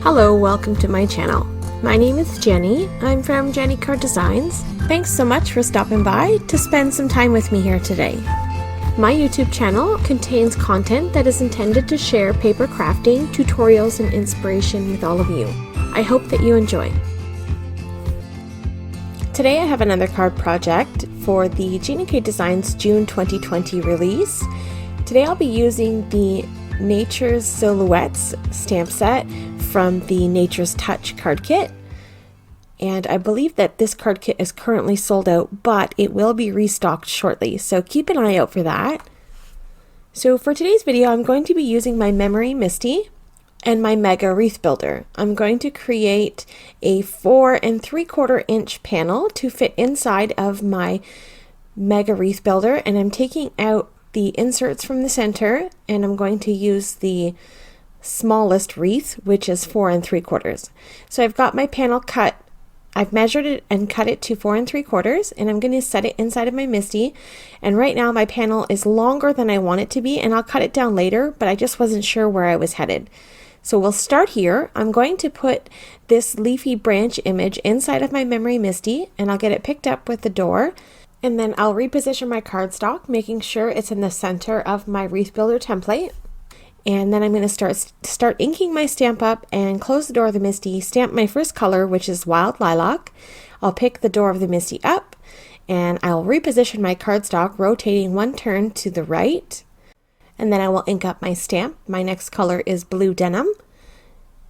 Hello, welcome to my channel. My name is Jenny. I'm from JennyCardDesigns. Thanks so much for stopping by to spend some time with me here today. My YouTube channel contains content that is intended to share paper crafting, tutorials, and inspiration with all of you. I hope that you enjoy. Today I have another card project for the Gina K Designs June 2020 release. Today I'll be using the Nature's Silhouettes stamp set from the Nature's Touch card kit. And I believe that this card kit is currently sold out, but it will be restocked shortly, so keep an eye out for that. So for today's video, I'm going to be using my Memory Misty and my Mega Wreath Builder. I'm going to create a 4 3/4 inch panel to fit inside of my Mega Wreath Builder, and I'm taking out the inserts from the center, and I'm going to use the smallest wreath, which is 4 3/4. So I've got my panel cut. I've measured it and cut it to 4 3/4, and I'm going to set it inside of my Misty. And right now my panel is longer than I want it to be, and I'll cut it down later, but I just wasn't sure where I was headed. So we'll start here. I'm going to put this leafy branch image inside of my Memory Misty, and I'll get it picked up with the door. And then I'll reposition my cardstock, making sure it's in the center of my Wreath Builder template. And then I'm going to start inking my stamp up and close the door of the Misty, stamp my first color, which is Wild Lilac. I'll pick the door of the Misty up, and I'll reposition my cardstock, rotating one turn to the right. And then I will ink up my stamp. My next color is Blue Denim.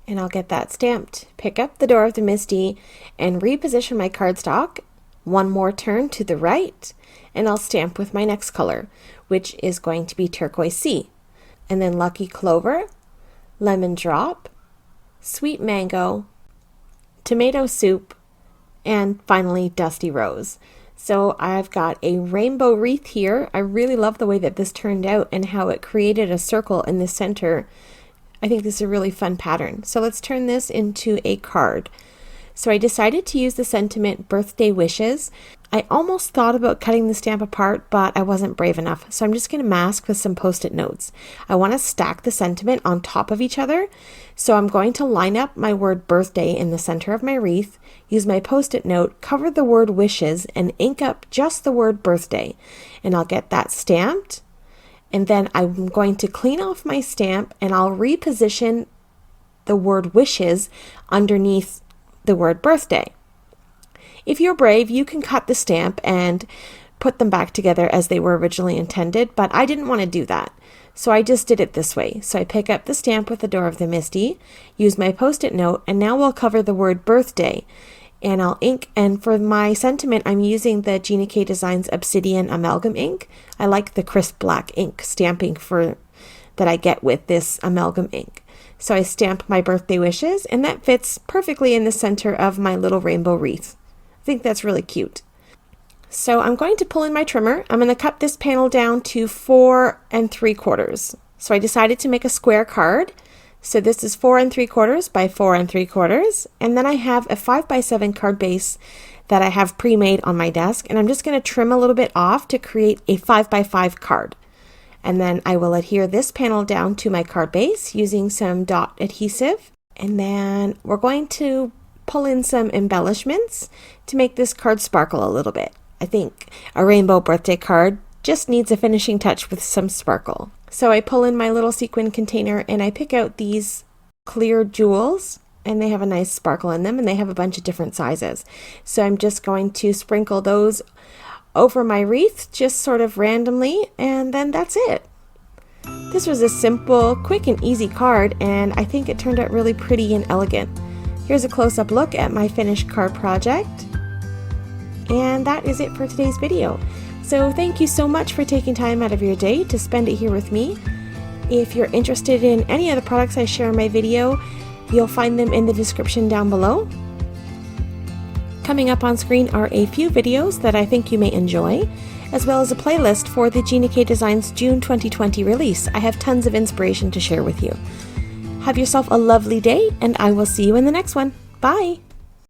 And I'll get that stamped, pick up the door of the Misty, and reposition my cardstock. One more turn to the right, and I'll stamp with my next color, which is going to be Turquoise Sea. And then Lucky Clover, Lemon Drop, Sweet Mango, Tomato Soup, and finally Dusty Rose. So I've got a rainbow wreath here. I really love the way that this turned out and how it created a circle in the center. I think this is a really fun pattern. So let's turn this into a card. So I decided to use the sentiment Birthday Wishes. I almost thought about cutting the stamp apart, but I wasn't brave enough. So I'm just going to mask with some post-it notes. I want to stack the sentiment on top of each other. So I'm going to line up my word birthday in the center of my wreath, use my post-it note, cover the word wishes, and ink up just the word birthday. And I'll get that stamped. And then I'm going to clean off my stamp, and I'll reposition the word wishes underneath the word birthday. If you're brave, you can cut the stamp and put them back together as they were originally intended, but I didn't want to do that. So I just did it this way. So I pick up the stamp with the door of the Misty, use my post-it note, and now we'll cover the word birthday. And I'll ink, and for my sentiment, I'm using the Gina K Designs Obsidian Amalgam ink. I like the crisp black ink stamping that I get with this amalgam ink. So I stamp my birthday wishes, and that fits perfectly in the center of my little rainbow wreath. I think that's really cute. So I'm going to pull in my trimmer. I'm going to cut this panel down to 4 3/4. So I decided to make a square card. So this is 4 3/4 by 4 3/4. And then I have a 5 by 7 card base that I have pre-made on my desk. And I'm just going to trim a little bit off to create a 5 by 5 card. And then I will adhere this panel down to my card base using some dot adhesive. And then we're going to pull in some embellishments to make this card sparkle a little bit. I think a rainbow birthday card just needs a finishing touch with some sparkle. So I pull in my little sequin container, and I pick out these clear jewels, and they have a nice sparkle in them, and they have a bunch of different sizes. So I'm just going to sprinkle those over my wreath, just sort of randomly, and then that's it. This was a simple, quick, and easy card, and I think it turned out really pretty and elegant. Here's a close-up look at my finished card project, and that is it for today's video. So thank you so much for taking time out of your day to spend it here with me. If you're interested in any of the products I share in my video, you'll find them in the description down below. Coming up on screen are a few videos that I think you may enjoy, as well as a playlist for the Gina K Designs June 2020 release. I have tons of inspiration to share with you. Have yourself a lovely day, and I will see you in the next one. Bye!